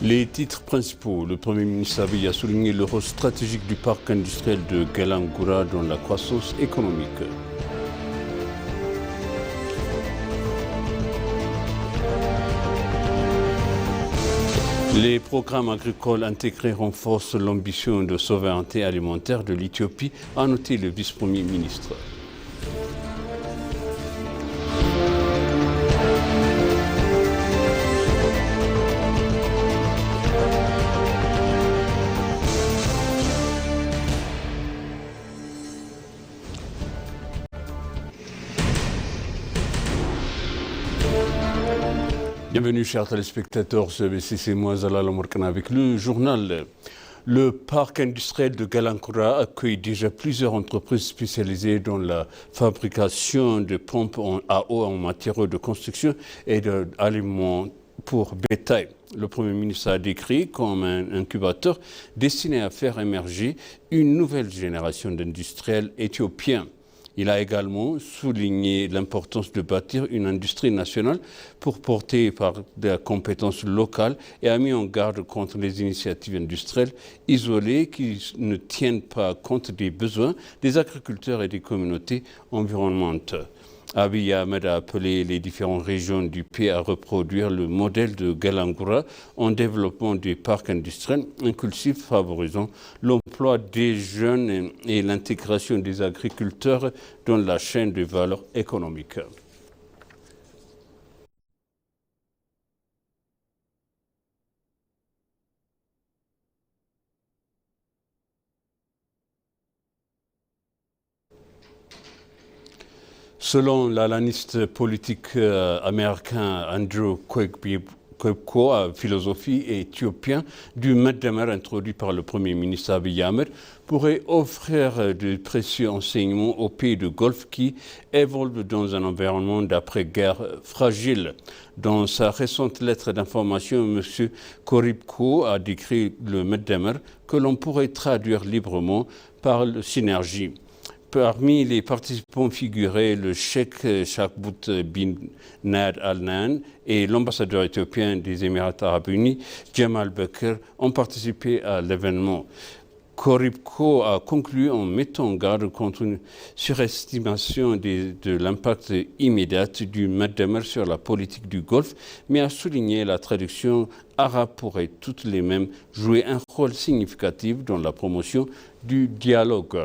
Les titres principaux. Le Premier ministre Abiy a souligné le rôle stratégique du parc industriel de Galangoura dans la croissance économique. Les programmes agricoles intégrés renforcent l'ambition de souveraineté alimentaire de l'Éthiopie, a noté le vice-premier ministre. Bienvenue chers téléspectateurs, c'est moi Zalal Omorkana avec le journal. Le parc industriel de Galangoura accueille déjà plusieurs entreprises spécialisées dans la fabrication de pompes à eau en matériaux de construction et d'aliments pour bétail. Le Premier ministre a décrit comme un incubateur destiné à faire émerger une nouvelle génération d'industriels éthiopiens. Il a également souligné l'importance de bâtir une industrie nationale pour porter par des compétences locales et a mis en garde contre les initiatives industrielles isolées qui ne tiennent pas compte des besoins des agriculteurs et des communautés environnantes. Abiy Ahmed a appelé les différentes régions du pays à reproduire le modèle de Galangoura en développant des parcs industriels inclusifs favorisant l'emploi des jeunes et l'intégration des agriculteurs dans la chaîne de valeur économique. Selon l'analyste politique américain Andrew Koebko, philosophie éthiopien du Meddemer introduit par le Premier ministre Abiy Ahmed, pourrait offrir de précieux enseignements aux pays du Golfe qui évoluent dans un environnement d'après-guerre fragile. Dans sa récente lettre d'information, M. Koebko a décrit le Meddemer que l'on pourrait traduire librement par synergie. Parmi les participants figuraient le cheikh Chakbout bin Nad Al-Nahyan et l'ambassadeur éthiopien des Émirats arabes unis, Jamal Beker, ont participé à l'événement. Koebko a conclu en mettant en garde contre une surestimation de l'impact immédiat du Meddemer sur la politique du Golfe, mais a souligné la traduction arabe pourrait toutes les mêmes jouer un rôle significatif dans la promotion du dialogue.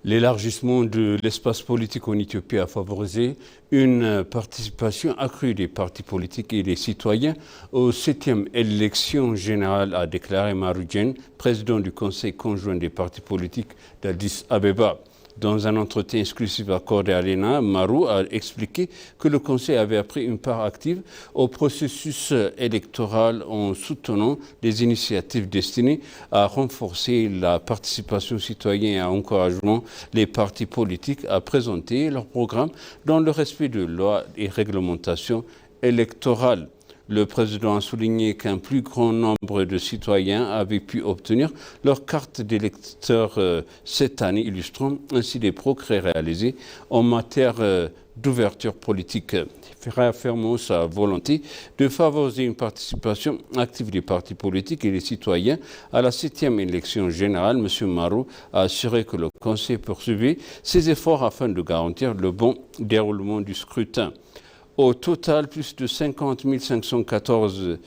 L'élargissement de l'espace politique en Éthiopie a favorisé une participation accrue des partis politiques et des citoyens aux 7e élection générale, a déclaré Maru Dieng, président du Conseil conjoint des partis politiques d'Addis Abeba. Dans un entretien exclusif accordé à l'ENA, Maru a expliqué que le Conseil avait pris une part active au processus électoral en soutenant des initiatives destinées à renforcer la participation citoyenne et à encourager les partis politiques à présenter leur programme dans le respect de lois et réglementations électorales. Le président a souligné qu'un plus grand nombre de citoyens avaient pu obtenir leur carte d'électeur cette année, illustrant ainsi les progrès réalisés en matière d'ouverture politique, réaffirmant sa volonté de favoriser une participation active des partis politiques et des citoyens à la 7e élection générale. M. Maru a assuré que le Conseil poursuivait ses efforts afin de garantir le bon déroulement du scrutin. Au total, plus de 50 514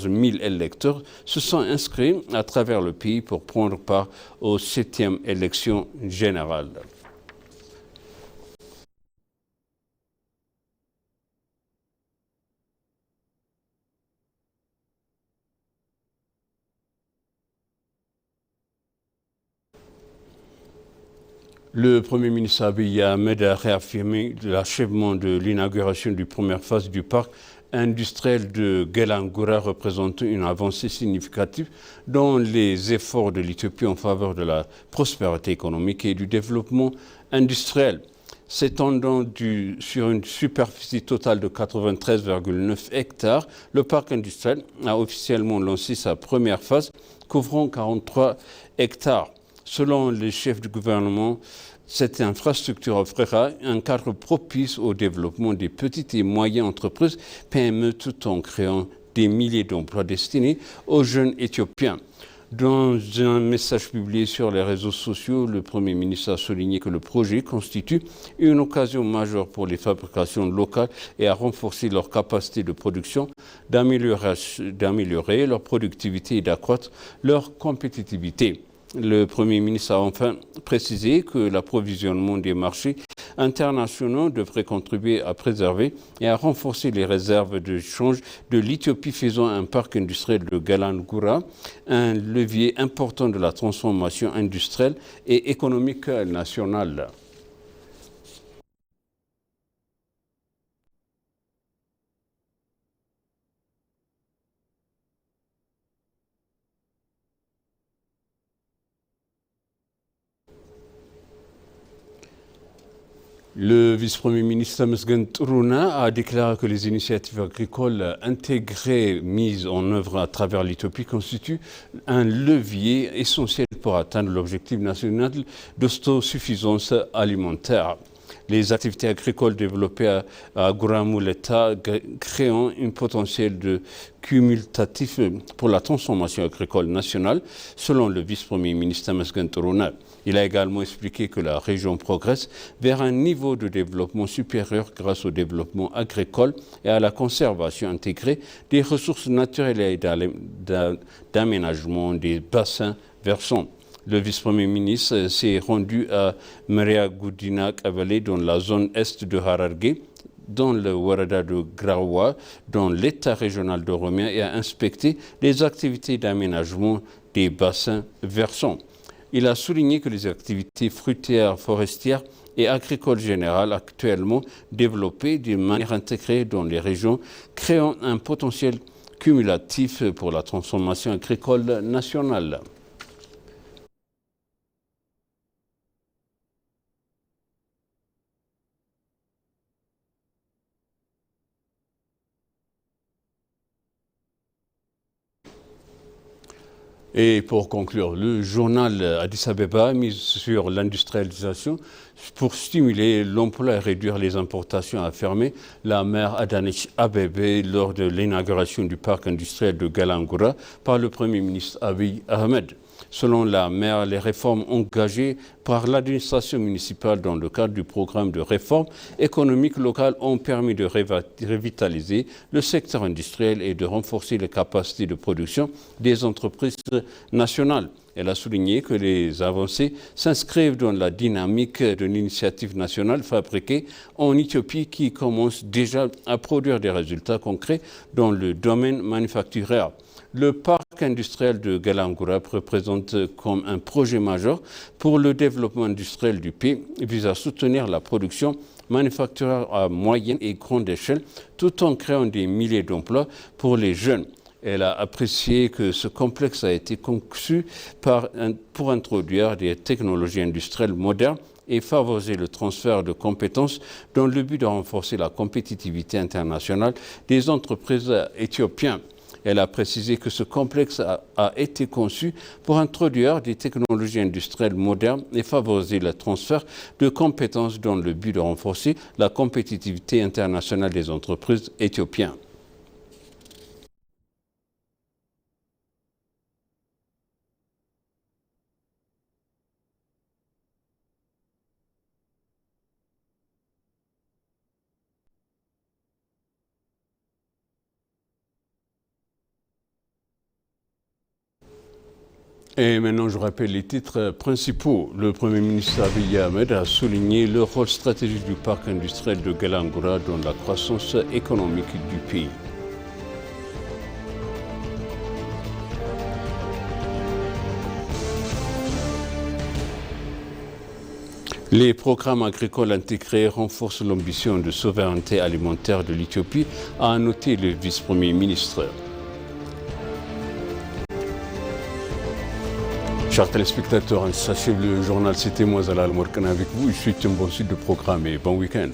000 électeurs se sont inscrits à travers le pays pour prendre part aux 7e élections générales. Le Premier ministre Abiy Ahmed a réaffirmé l'achèvement de l'inauguration du première phase du parc industriel de Galangoura représente une avancée significative dans les efforts de l'Éthiopie en faveur de la prospérité économique et du développement industriel. S'étendant sur une superficie totale de 93,9 hectares, le parc industriel a officiellement lancé sa première phase, couvrant 43 hectares. Selon les chefs du gouvernement, cette infrastructure offrira un cadre propice au développement des petites et moyennes entreprises PME tout en créant des milliers d'emplois destinés aux jeunes Éthiopiens. Dans un message publié sur les réseaux sociaux, le Premier ministre a souligné que le projet constitue une occasion majeure pour les fabrications locales et à renforcer leur capacité de production, d'améliorer leur productivité et d'accroître leur compétitivité. Le Premier ministre a enfin précisé que l'approvisionnement des marchés internationaux devrait contribuer à préserver et à renforcer les réserves de change de l'Éthiopie, faisant un parc industriel de Galangura un levier important de la transformation industrielle et économique nationale. Le vice-premier ministre Temesgen Turuna a déclaré que les initiatives agricoles intégrées mises en œuvre à travers l'Éthiopie constituent un levier essentiel pour atteindre l'objectif national d'autosuffisance alimentaire. Les activités agricoles développées à Gouramuleta créant un potentiel de cumulatif pour la transformation agricole nationale, selon le vice-premier ministre Temesgen Turuna. Il a également expliqué que la région progresse vers un niveau de développement supérieur grâce au développement agricole et à la conservation intégrée des ressources naturelles et d'aménagement des bassins versants. Le vice-premier ministre s'est rendu à Maria Goudina Kavale dans la zone est de Hararghe, dans le Warada de Grawa, dans l'État régional d'Oromia et a inspecté les activités d'aménagement des bassins versants. Il a souligné que les activités fruitières, forestières et agricoles générales actuellement développées de manière intégrée dans les régions, créant un potentiel cumulatif pour la transformation agricole nationale. Et pour conclure, le journal Addis Abeba mise sur l'industrialisation pour stimuler l'emploi et réduire les importations, a affirmé la maire Adanesh Abeebe lors de l'inauguration du parc industriel de Galangura par le Premier ministre Abiy Ahmed. Selon la maire, les réformes engagées par l'administration municipale dans le cadre du programme de réforme économique locale ont permis de revitaliser le secteur industriel et de renforcer les capacités de production des entreprises nationales. Elle a souligné que les avancées s'inscrivent dans la dynamique de l'initiative nationale fabriquée en Éthiopie qui commence déjà à produire des résultats concrets dans le domaine manufacturier. Le parc industriel de Galangura représente comme un projet majeur pour le développement industriel du pays et vise à soutenir la production manufacturière à moyenne et grande échelle tout en créant des milliers d'emplois pour les jeunes. Elle a apprécié que ce complexe a été conçu pour introduire des technologies industrielles modernes et favoriser le transfert de compétences dans le but de renforcer la compétitivité internationale des entreprises éthiopiennes. Elle a précisé que ce complexe a été conçu pour introduire des technologies industrielles modernes et favoriser le transfert de compétences dans le but de renforcer la compétitivité internationale des entreprises éthiopiennes. Et maintenant, je rappelle les titres principaux. Le Premier ministre Abiy Ahmed a souligné le rôle stratégique du parc industriel de Galangura dans la croissance économique du pays. Les programmes agricoles intégrés renforcent l'ambition de souveraineté alimentaire de l'Éthiopie, a noté le vice-premier ministre. Chers téléspectateurs, sachez le journal C'était moi Zalal Morkan avec vous. Je suis un bon sud de programme et bon week-end.